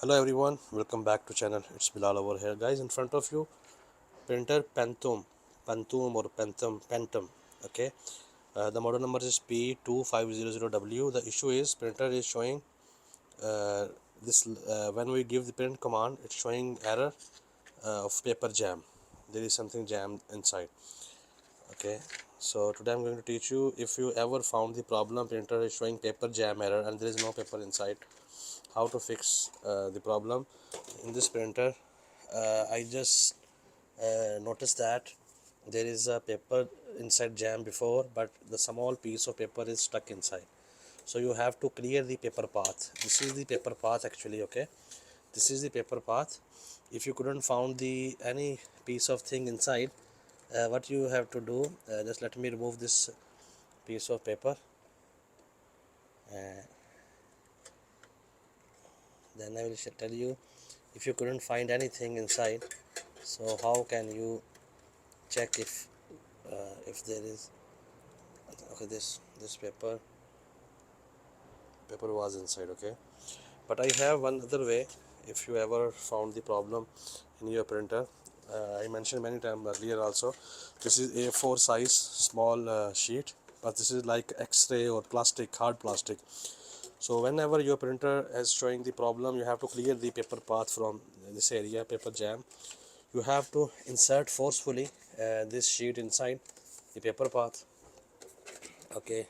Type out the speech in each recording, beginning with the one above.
Hello everyone, welcome back to channel. It's Bilal over here, guys. In front of you, printer Pantum or Pantum. Okay, the model number is P2500w. The issue is printer is showing uh, this when we give the print command, it's showing error of paper jam. There is something jammed inside. Okay, so today I'm going to teach you, if you ever found the problem printer is showing paper jam error and there is no paper inside, how to fix the problem in this printer. I just noticed that there is a paper inside jam before, but the small piece of paper is stuck inside, so you have to clear the paper path. This is the paper path actually. Okay, this is the paper path. If you couldn't found the any piece of thing inside, what you have to do, just let me remove this piece of paper, uh, then I will tell you. If you couldn't find anything inside, so how can you check if there is. Okay, this paper was inside. Okay, but I have one other way. If you ever found the problem in your printer, I mentioned many times earlier also, this is A4 size small sheet, but this is like X-ray or plastic, hard plastic. So whenever your printer is showing the problem, you have to clear the paper path from this area, paper jam. You have to insert forcefully this sheet inside the paper path. Okay,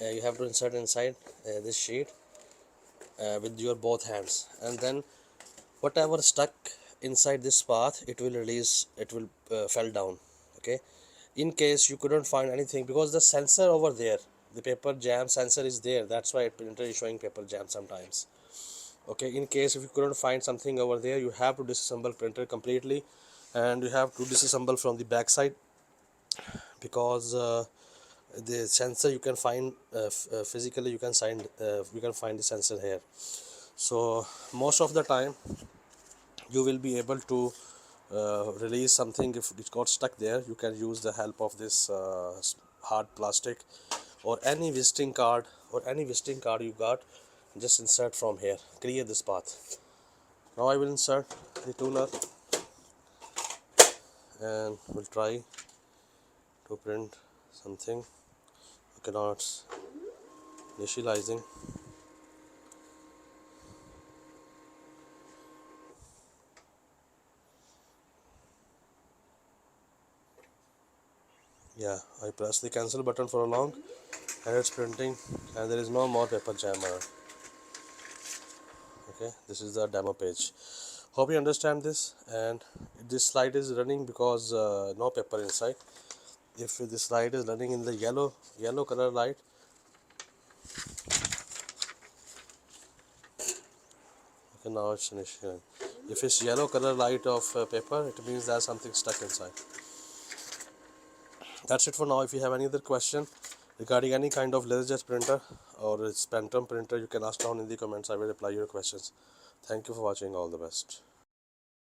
you have to insert inside this sheet with your both hands, and then whatever stuck inside this path, it will release, it will fell down. Okay, in case you couldn't find anything, because the sensor over there, the paper jam sensor is there, that's why printer is showing paper jam sometimes. Okay, in case if you couldn't find something over there, you have to disassemble printer completely, and you have to disassemble from the back side, because the sensor you can find physically, you can find the sensor here. So most of the time you will be able to release something. If it got stuck there, you can use the help of this hard plastic, or any visiting card, you got, just insert from here, clear this path. Now I will insert the tuner and we'll try to print something. Okay, now it's initializing. Yeah, I press the cancel button for a long, and it's printing, and there is no more paper jam error. Okay, this is the demo page. Hope you understand this. And this slide is running because no paper inside. If this slide is running in the yellow color light, okay, now it's initiating. If it's yellow color light of paper, it means there's something stuck inside. That's it for now. If you have any other question regarding any kind of LaserJet printer or its Pantum printer, you can ask down in the comments. I will reply your questions. Thank you for watching. All the best.